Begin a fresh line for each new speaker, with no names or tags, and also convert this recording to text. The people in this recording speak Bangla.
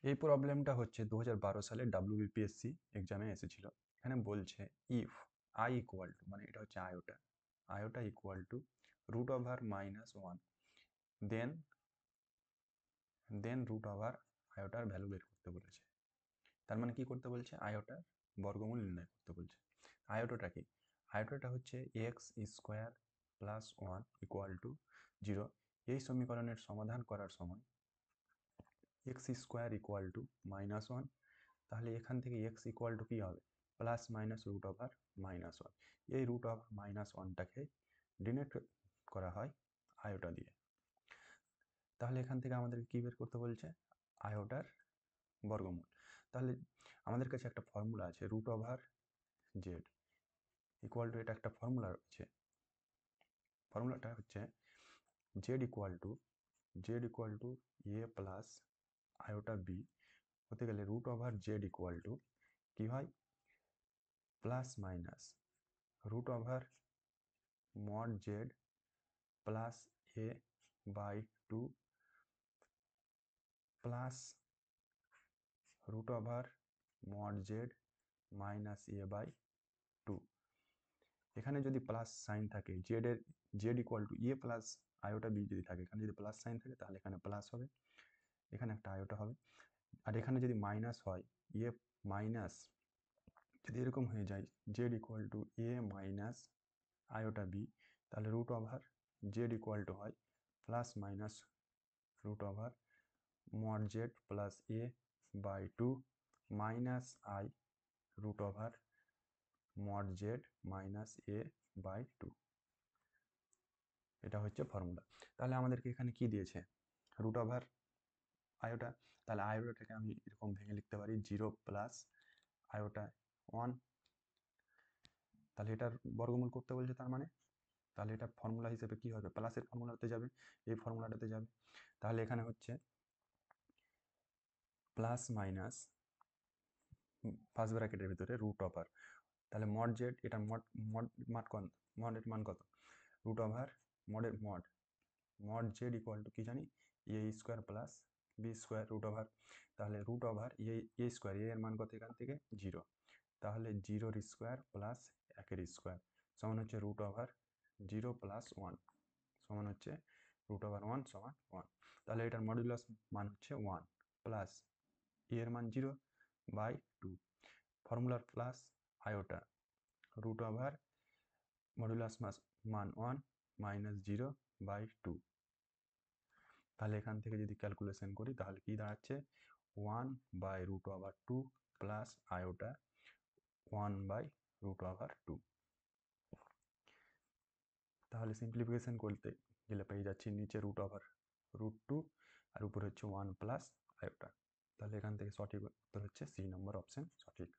এই প্রবলেমটা হচ্ছে 2012 সালে WBPSC এক্সামে এসেছিল। এখানে বলছে ইফ আই ইকুয়াল টু, মানে এটা হচ্ছে iota equal to root over -1, then root over আয়োটার ভ্যালু বের করতে বলেছে। তার মানে কি করতে বলছে? আয়োটার বর্গমূল নির্ণয় করতে বলছে। আয়োটাটা কি? আয়োটাটা হচ্ছে x square plus 1 equal to 0। এই সমীকরণের সমাধান করার সময় এক্স স্কোয়ার ইকুয়াল টু -1, তাহলে এখান থেকে এক্স ইকুয়াল টু কী হবে? Plus minus root over -1। এই রুট ওভার -1টাকে ডিনোট করা হয় আয়োটা দিয়ে। তাহলে এখান থেকে আমাদের কী বের করতে বলছে? আয়োটার বর্গমূল। তাহলে আমাদের কাছে একটা ফর্মুলা আছে, root over Z equal to, এটা একটা ফর্মুলা রয়েছে। ফর্মুলাটা হচ্ছে Z equal to A plus iota B হতে গেলে root over Z equal to কী হয়? Plus minus root over mod Z plus A by 2 plus root over mod Z minus A by 2। এখানে যদি প্লাস সাইন থাকে, Z equal to A plus iota B যদি থাকে, এখানে যদি প্লাস সাইন থাকে তাহলে এখানে প্লাস হবে, এখানে একটা আয়োটা হবে। আর এখানে যদি মাইনাস হয়, এ মাইনাস যদি এরকম হয়ে যায় Z equal to A minus iota B, তাহলে root over Z equal to হয় plus minus root over mod Z plus A by 2 minus I root over mod Z minus A by 2। এটা হচ্ছে ফর্মুলা। তাহলে আমাদেরকে এখানে কি দিয়েছে? Root over iota. তাহলে আয়োটাকে আমি এরকম ভেঙে লিখতে পারি 0 প্লাস আয়োটা 1। তাহলে এটার বর্গমূল করতে বলছে, তার মানে তাহলে এটা ফর্মুলা হিসেবে কি হবে? প্লাসের ফর্মুলাতে যাবে, এই ফর্মুলাটাতে যাবে। তাহলে এখানে হচ্ছে প্লাস মাইনাস ফার্স্ট ব্র্যাকেটের ভিতরে রুট ওভার, তাহলে মড জেড, এটা মডের মান কত? Root over mod Z equal to কি জানি? A square plus B square root over, তাহলে রুট ওভার এ স্কোয়ার, এর মান কত এখান থেকে? 0। তাহলে 0 স্কোয়ার প্লাস 1 স্কোয়ার সমান হচ্ছে রুট ওভার 0 প্লাস 1 সমান হচ্ছে রুট ওভার 1 সমান 1। তাহলে এটার মডুলাস মান হচ্ছে 1 প্লাস এর মান 0 বাই 2, ফর্মুলার plus iota root over modulus মান 1 মাইনাস 0 বাই 2। তাহলে এখান থেকে যদি ক্যালকুলেশন করি তাহলে কি দাঁড়াচ্ছে? 1 by root over 2 plus iota 1 by root over 2। তাহলে সিম্পলিফিকেশন করতে গেলে পেয়ে যাচ্ছি নিচে √2 আর উপরে হচ্ছে 1 প্লাস আয়োটা। তাহলে এখান থেকে সঠিক উত্তর হচ্ছে সি নম্বর অপশন সঠিক।